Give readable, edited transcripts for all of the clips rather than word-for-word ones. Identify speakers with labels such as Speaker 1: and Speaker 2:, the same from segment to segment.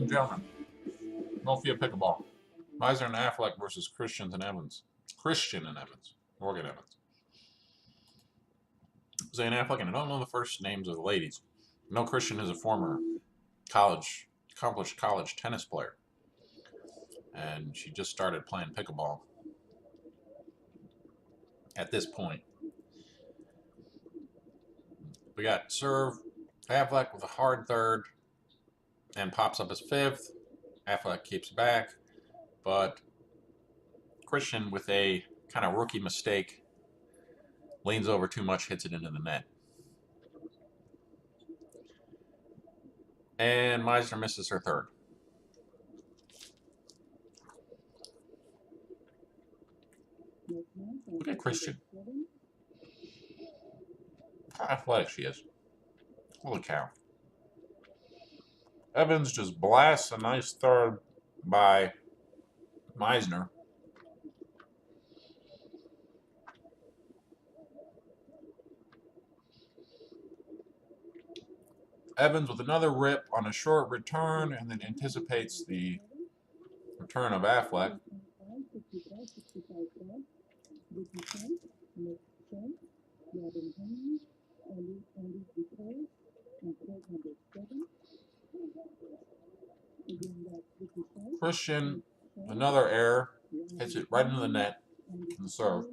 Speaker 1: and gentlemen, MOFIA Pickleball. Meisner and Affleck versus Christian and Evans. Morgan Evans. Zanne Affleck, and I don't know the first names of the ladies. I know Christian is a former accomplished college tennis player. And she just started playing pickleball at this point. We got serve, Affleck with a hard third and pops up his fifth. Affleck keeps back, but Christian, with a kind of rookie mistake, leans over too much, hits it into the net. And Meisner misses her third. Look at Christian. How athletic she is. Holy cow. Evans just blasts a nice third by Meisner. Evans with another rip on a short return and then anticipates the return of Affleck. Christian, another error, hits it right into the net in the serve.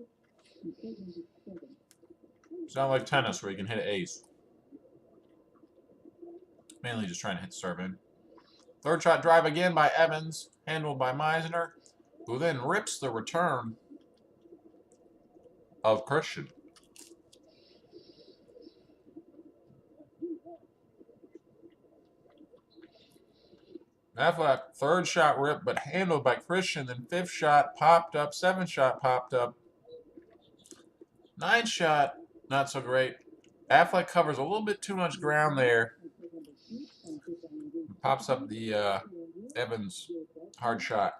Speaker 1: It's not like tennis where you can hit an ace. Mainly just trying to hit the serve in. Third shot drive again by Evans, handled by Meisner, who then rips the return of Christian. Affleck, third shot rip, but handled by Christian. Then fifth shot popped up, seventh shot popped up. Ninth shot, not so great. Affleck covers a little bit too much ground there. Pops up the Evans hard shot.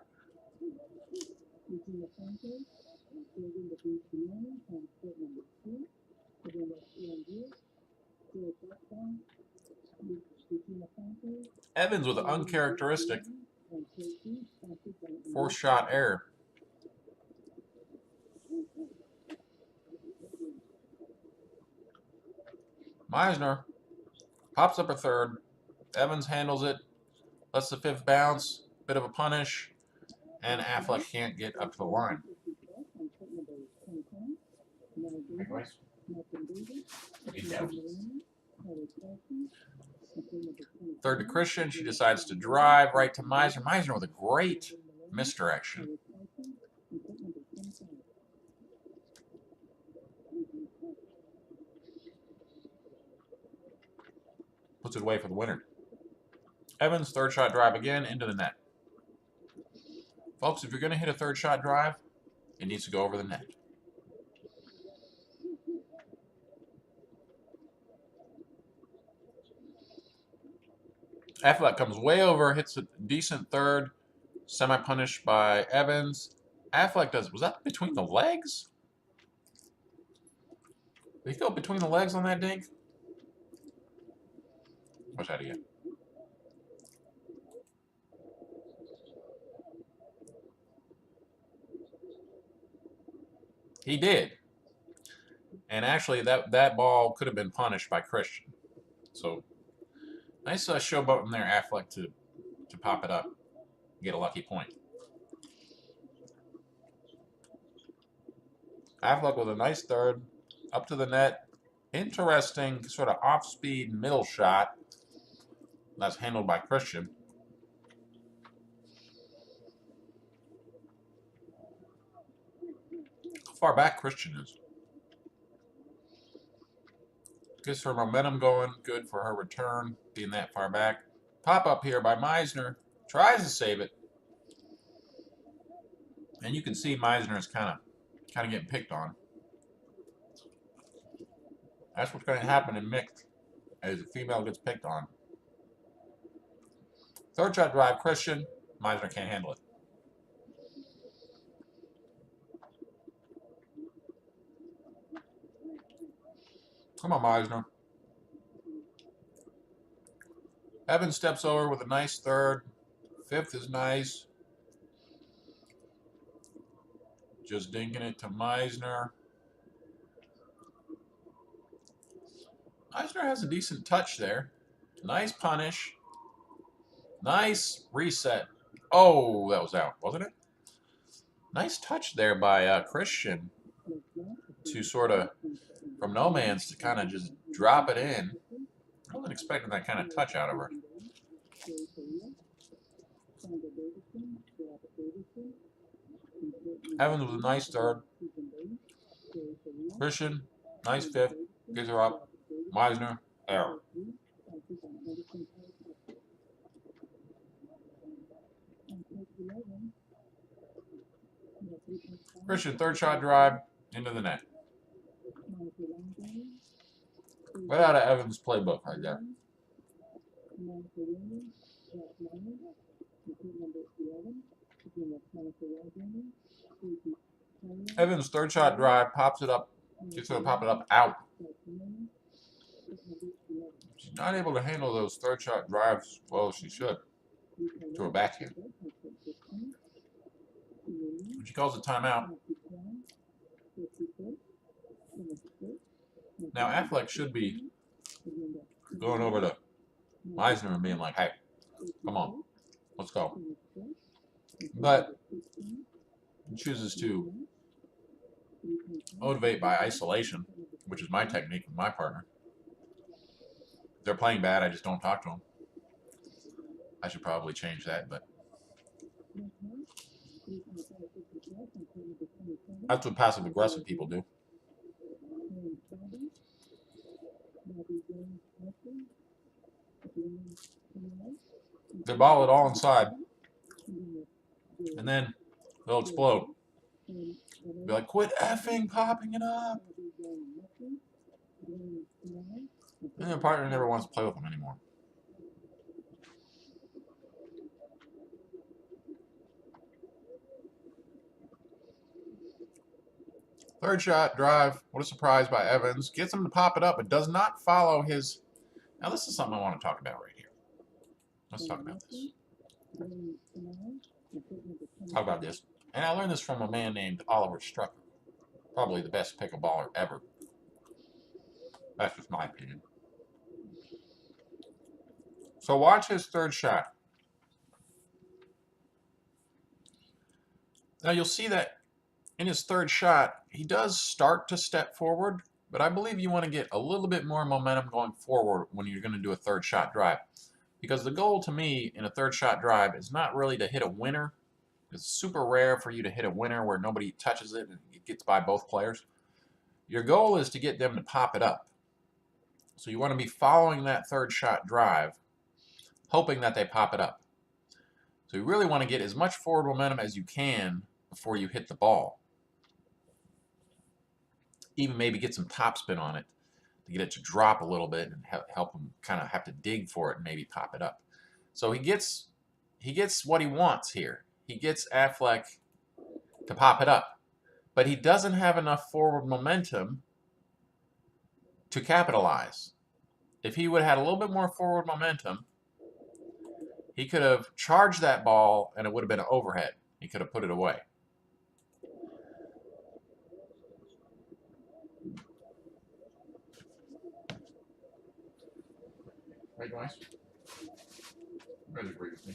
Speaker 1: Evans with an uncharacteristic fourth shot error. Meisner pops up a third. Evans handles it, lets the fifth bounce, bit of a punish, and Affleck can't get up to the line. Third to Christian, she decides to drive right to Meisner. Meisner with a great misdirection. Puts it away for the winner. Evans, third shot drive again into the net. Folks, if you're going to hit a third shot drive, it needs to go over the net. Affleck comes way over, hits a decent third, semi-punished by Evans. Affleck does, was that between the legs? Did he go between the legs on that dink? Watch that again. He did. And actually, that ball could have been punished by Christian. So, nice showboating there, Affleck, to pop it up. Get a lucky point. Affleck with a nice third, up to the net. Interesting sort of off-speed middle shot. That's handled by Christian. How far back Christian is. Gets her momentum going. Good for her return, being that far back. Pop up here by Meisner. Tries to save it. And you can see Meisner is kind of getting picked on. That's what's going to happen in mixed, as a female gets picked on. Third shot drive, Christian. Meisner can't handle it. Come on, Meisner. Evans steps over with a nice third. Fifth is nice. Just dinking it to Meisner. Meisner has a decent touch there. Nice punish. Nice reset. Oh, that was out, wasn't it? Nice touch there by Christian to sort of, from no man's to kind of just drop it in. I wasn't expecting that kind of touch out of her. Evans was a nice third. Christian, nice fifth. Gives her up. Meisner, error. Christian, third shot drive into the net. Right out of Evans' playbook right there. Evans' third shot drive pops it up, gets her to pop it up out. She's not able to handle those third shot drives well as she should to her backhand. She calls a timeout. Now Affleck should be going over to Meisner and being like, hey, come on, let's go. But he chooses to motivate by isolation, which is my technique with my partner. If they're playing bad, I just don't talk to them. I should probably change that, but that's what passive-aggressive people do. They ball it all inside, and then they'll explode. Be like, quit effing popping it up. And their partner never wants to play with them anymore. Third shot, drive. What a surprise by Evans. Gets him to pop it up, but does not follow his... Now, this is something I want to talk about right here. Let's talk about this. Talk about this. And I learned this from a man named Oliver Strucker. Probably the best pickleballer ever. That's just my opinion. So watch his third shot. Now, you'll see that in his third shot, he does start to step forward, but I believe you want to get a little bit more momentum going forward when you're going to do a third shot drive. Because the goal to me in a third shot drive is not really to hit a winner. It's super rare for you to hit a winner where nobody touches it and it gets by both players. Your goal is to get them to pop it up. So you want to be following that third shot drive, hoping that they pop it up. So you really want to get as much forward momentum as you can before you hit the ball. Even maybe get some topspin on it to get it to drop a little bit and help him kind of have to dig for it and maybe pop it up. So he gets what he wants here. He gets Affleck to pop it up, but he doesn't have enough forward momentum to capitalize. If he would have had a little bit more forward momentum, he could have charged that ball and it would have been an overhead. He could have put it away. Right, guys? You guys agree with me?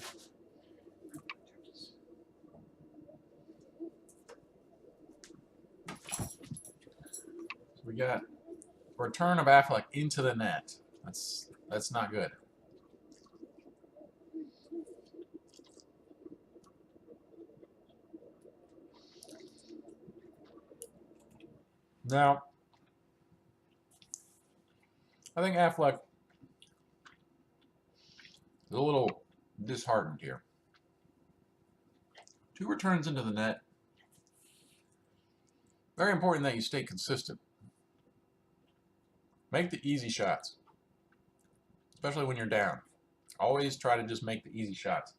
Speaker 1: So we got a return of Affleck into the net. That's not good. Now, I think Affleck is a little disheartened here. 2 returns into the net. Very important that you stay consistent. Make the easy shots, especially when you're down. Always try to just make the easy shots.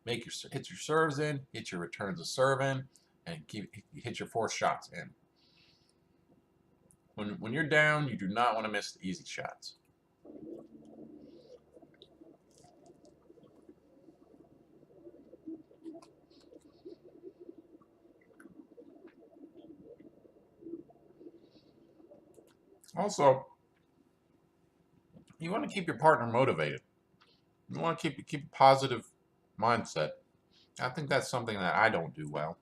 Speaker 1: Hit your serves in, hit your returns of serve in, and hit your forced shots in. When you're down, you do not want to miss the easy shots. Also, you want to keep your partner motivated. You want to keep a positive mindset. I think that's something that I don't do well.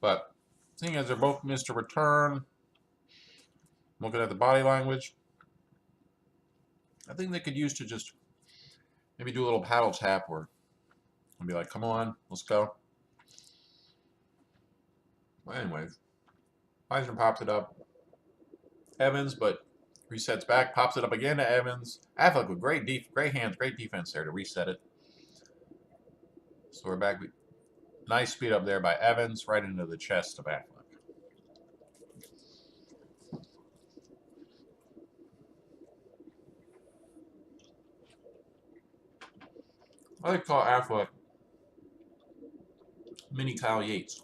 Speaker 1: But seeing as they're both missed a return, looking at the body language, I think they could use to just maybe do a little paddle tap or be like, come on, let's go. Well, anyways, Meisner pops it up. Evans, but resets back, pops it up again to Evans. Affleck with great hands, great defense there to reset it. So we're back. Nice speed up there by Evans, right into the chest of Affleck. I like to call Affleck mini Kyle Yates.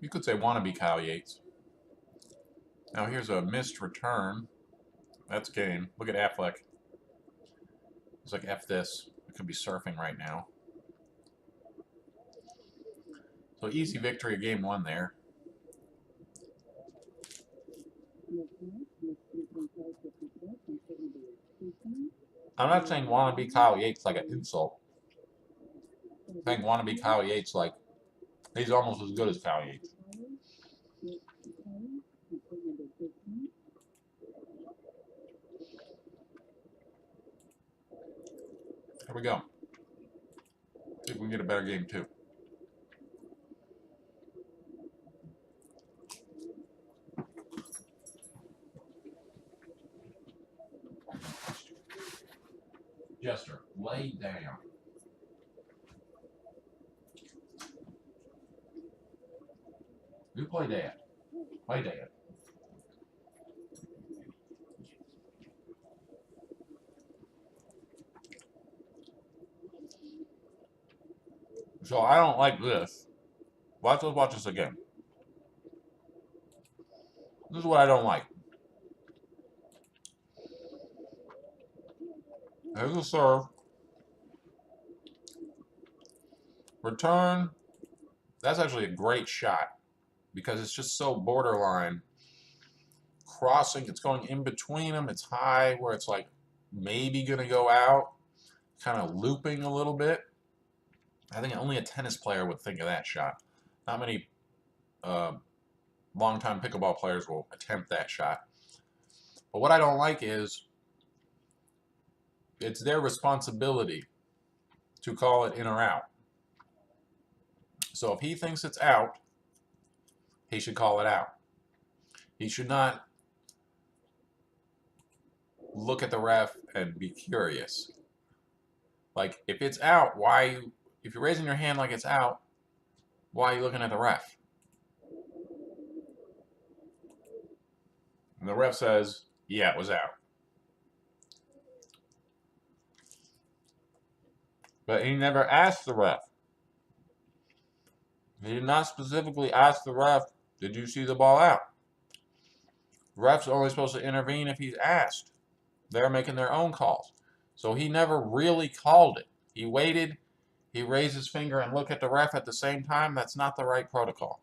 Speaker 1: You could say wannabe Kyle Yates. Now here's a missed return. That's game. Look at Affleck. He's like, F this. I could be surfing right now. So easy victory, game one there. I'm not saying wannabe Kyle Yates like an insult. I'm saying wannabe Kyle Yates like he's almost as good as Kyle Yates. Here we go. See if we can get a better game too. Jester, lay down. You play dad. Play dad. So I don't like this. Let's watch this again. This is what I don't like. There's a serve. Return. That's actually a great shot because it's just so borderline. Crossing, it's going in between them. It's high where it's like maybe going to go out. Kind of looping a little bit. I think only a tennis player would think of that shot. Not many longtime pickleball players will attempt that shot. But what I don't like is it's their responsibility to call it in or out. So if he thinks it's out, he should call it out. He should not look at the ref and be curious. Like, if it's out, if you're raising your hand like it's out, why are you looking at the ref? And the ref says, yeah, it was out. But he never asked the ref. He did not specifically ask the ref, did you see the ball out? The ref's only supposed to intervene if he's asked. They're making their own calls. So he never really called it. He waited, he raised his finger and looked at the ref at the same time. That's not the right protocol.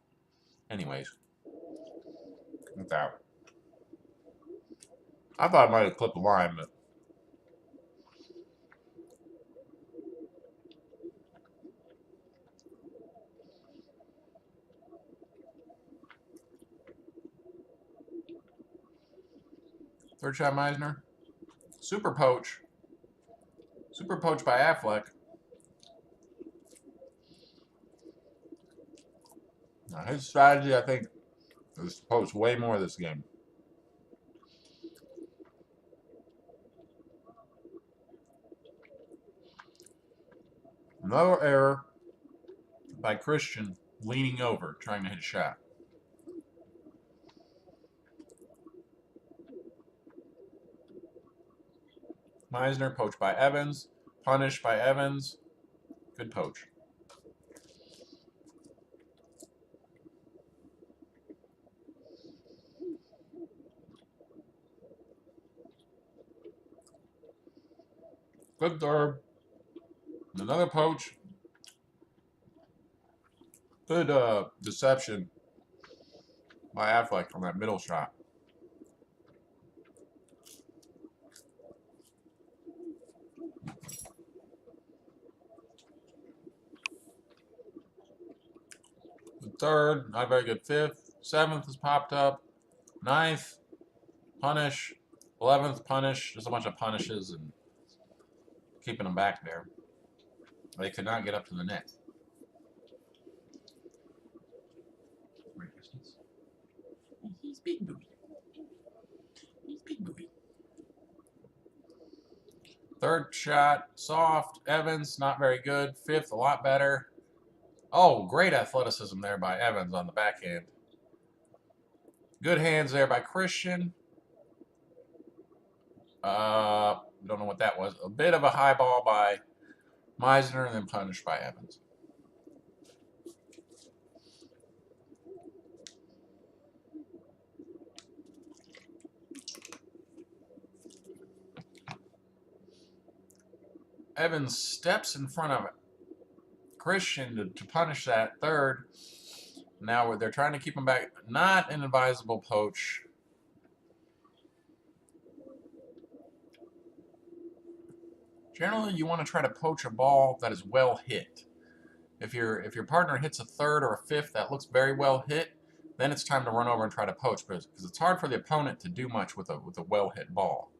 Speaker 1: Anyways, it's out. I thought I might have clipped the line, but third shot Meisner. Super poach. Super poach by Affleck. Now his strategy, I think, is to poach way more this game. Another error by Christian leaning over, trying to hit a shot. Meisner poached by Evans. Punished by Evans. Good poach. Good serve. Another poach. Good deception by Affleck on that middle shot. The third, not very good. Fifth, seventh has popped up. Ninth, punish. 11th, punish. Just a bunch of punishes and keeping them back there. They could not get up to the net. Great distance. He's big booty. He's big booty. Third shot, soft. Evans, not very good. Fifth, a lot better. Oh, great athleticism there by Evans on the backhand. Good hands there by Christian. Don't know what that was. A bit of a high ball by Meisner and then punished by Evans. Evans steps in front of Christian to punish that third. Now they're trying to keep him back. Not an advisable poach. Generally, you want to try to poach a ball that is well hit. If your partner hits a third or a fifth that looks very well hit, then it's time to run over and try to poach, because it's hard for the opponent to do much with a well hit ball.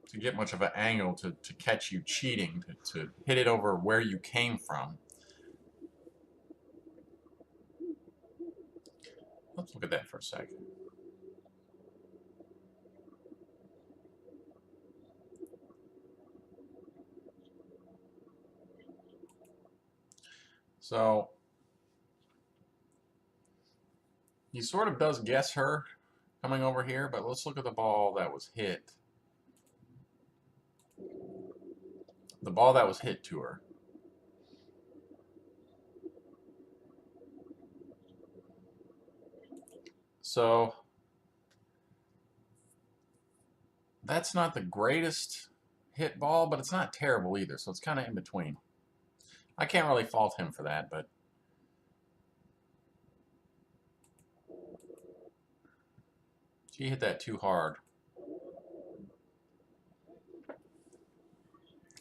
Speaker 1: To get much of an angle to catch you cheating, to hit it over where you came from. Let's look at that for a second. So he sort of does guess her coming over here, but let's look at the ball that was hit. The ball that was hit to her. So that's not the greatest hit ball, but it's not terrible either, so it's kind of in between. I can't really fault him for that, but she hit that too hard.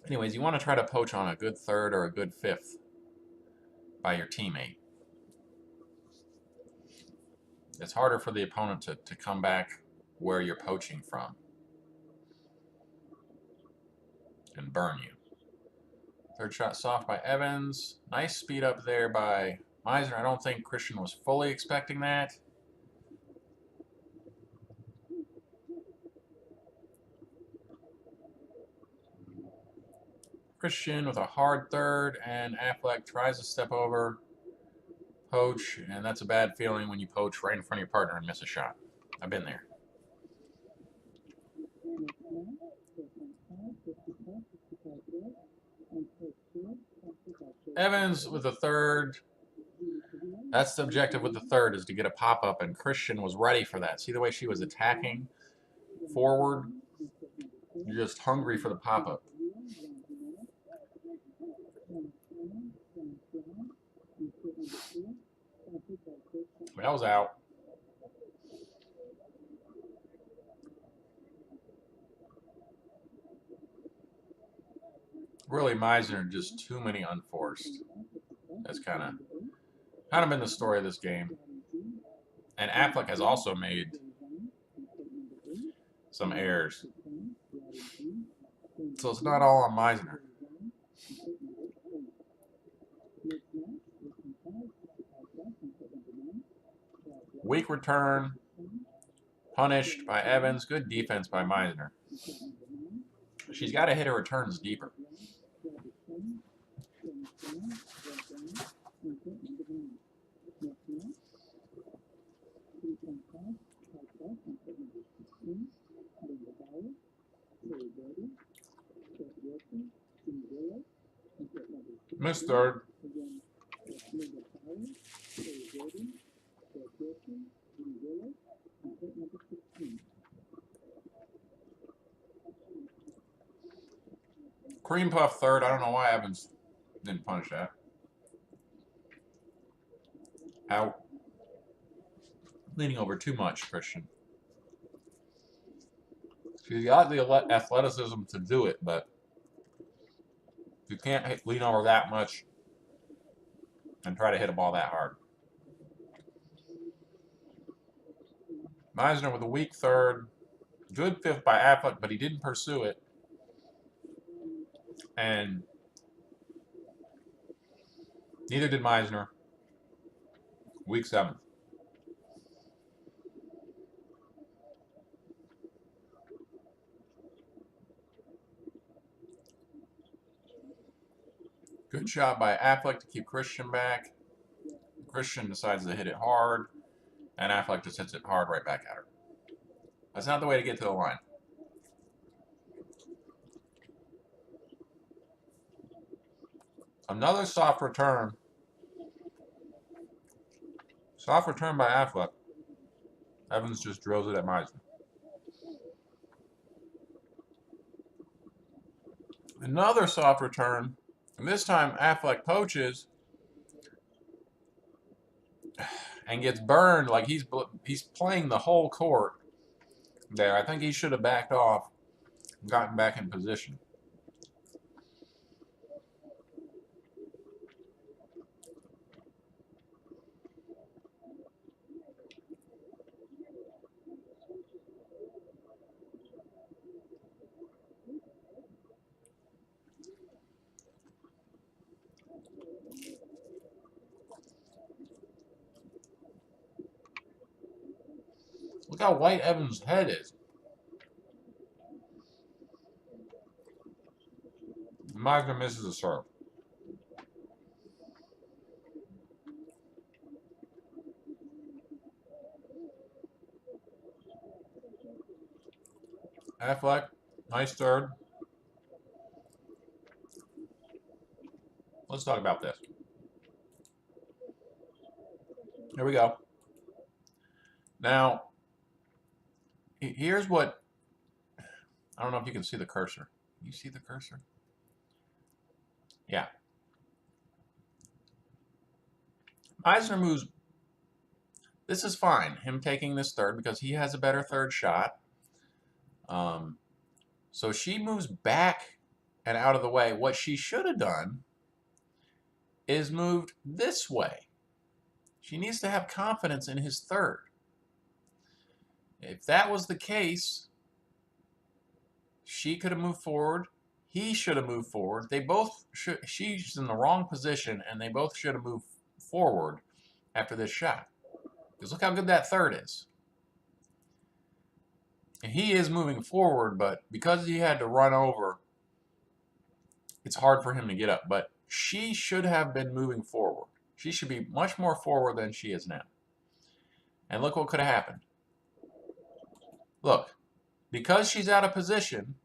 Speaker 1: Anyways, you want to try to poach on a good third or a good fifth by your teammate. It's harder for the opponent to come back where you're poaching from and burn you. Third shot soft by Evans. Nice speed up there by Meisner. I don't think Christian was fully expecting that. Christian with a hard third, and Affleck tries to step over, poach, and that's a bad feeling when you poach right in front of your partner and miss a shot. I've been there. Evans with the third. That's the objective with the third, is to get a pop-up, and Christian was ready for that. See the way she was attacking forward? You're just hungry for the pop-up. That was out. Really, Meisner, just too many unforced. That's kind of been the story of this game. And Affleck has also made some errors. So it's not all on Meisner. Weak return. Punished by Evans. Good defense by Meisner. She's got to hit her returns deeper. Missed third. Cream puff third. I don't know why Evans didn't punish that. Out. Leaning over too much, Christian. She's got the athleticism to do it, but you can't lean over that much and try to hit a ball that hard. Meisner with a weak third. Good fifth by Affleck, but he didn't pursue it. And neither did Meisner. Week 7. Good shot by Affleck to keep Christian back. Christian decides to hit it hard, and Affleck just hits it hard right back at her. That's not the way to get to the line. Another soft return. Soft return by Affleck. Evans just drills it at Meisner. Another soft return. And this time Affleck poaches and gets burned like he's playing the whole court there. I think he should have backed off and gotten back in position. Look how white Evans' head is. Meisner misses a serve. Affleck, nice third. Let's talk about this. Here we go. Now, here's what, I don't know if you can see the cursor. You see the cursor? Yeah. Meisner moves. This is fine, him taking this third, because he has a better third shot. So she moves back and out of the way. What she should have done is moved this way. She needs to have confidence in his third. If that was the case, she could have moved forward. He should have moved forward. They both should. She's in the wrong position, and they both should have moved forward after this shot. Because look how good that third is. And he is moving forward, but because he had to run over, it's hard for him to get up. But she should have been moving forward. She should be much more forward than she is now. And look what could have happened. Look, because she's out of position,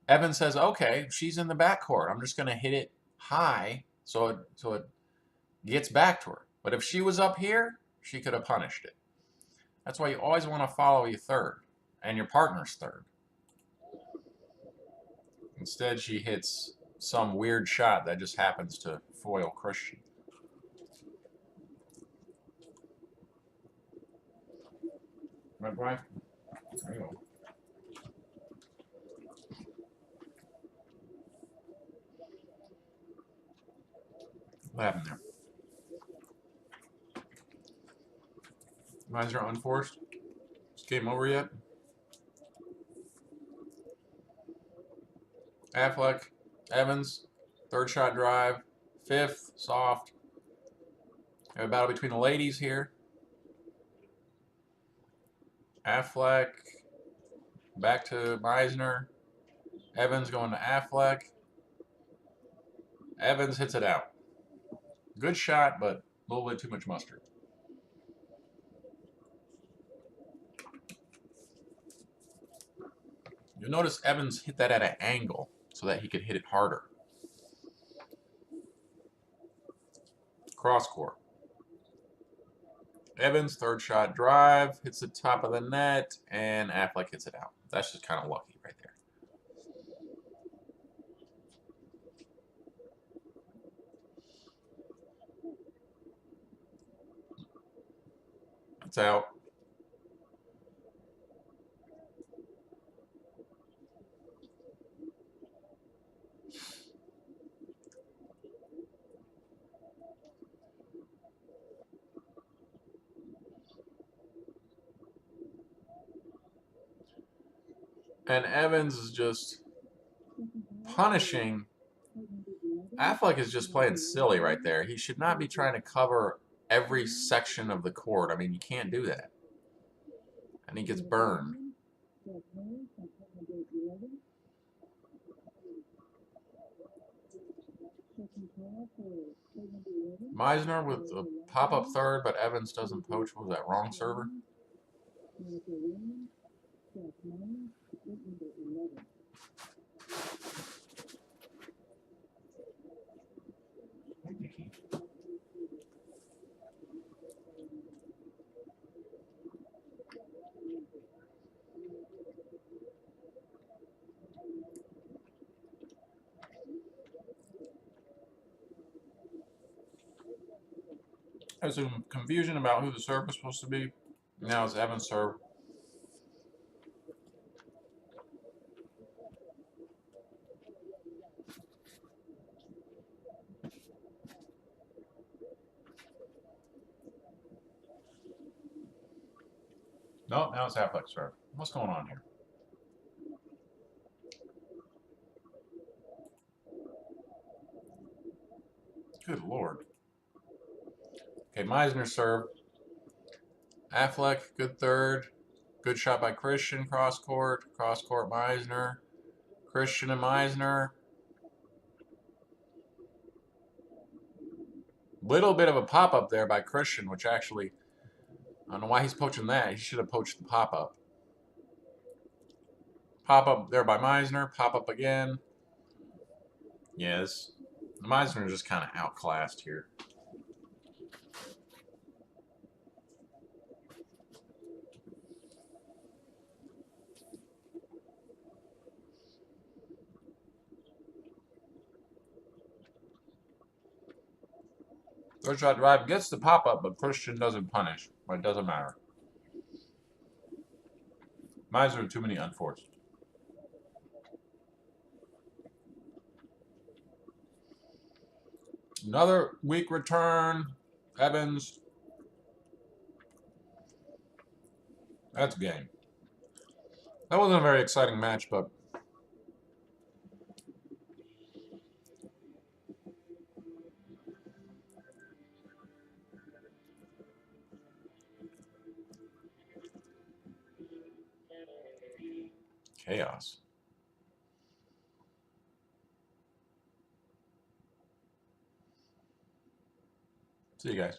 Speaker 1: Evans says, okay, she's in the backcourt. I'm just going to hit it high so it gets back to her. But if she was up here, she could have punished it. That's why you always want to follow your third and your partner's third. Instead, she hits some weird shot that just happens to foil Christian. Right, Brian? There you go. What happened there? Meisner unforced. Is game over yet? Affleck, Evans, third shot drive, fifth, soft. We have a battle between the ladies here. Affleck, back to Meisner. Evans going to Affleck. Evans hits it out. Good shot, but a little bit too much mustard. You'll notice Evans hit that at an angle so that he could hit it harder. Cross court. Evans, third shot drive, hits the top of the net, and Affleck hits it out. That's just kind of lucky right there. It's out. And Evans is just punishing. Affleck is just playing silly right there. He should not be trying to cover every section of the court. I mean, you can't do that. And he gets burned. Meisner with a pop-up third, but Evans doesn't poach. What was that, wrong server? There's some confusion about who the serve was supposed to be. Now it's Evans' serve. No, now it's Affleck's serve. What's going on here? Good Lord. Okay, Meisner serve. Affleck, good third. Good shot by Christian, cross court Meisner. Christian and Meisner. Little bit of a pop-up there by Christian, which actually, I don't know why he's poaching that. He should have poached the pop-up. Pop-up there by Meisner. Pop-up again. Yes. Meisner is just kind of outclassed here. Third shot drive gets the pop-up, but Christian doesn't punish. But it doesn't matter. Meisner too many unforced. Another weak return. Evans. That's game. That wasn't a very exciting match, but chaos. See you guys.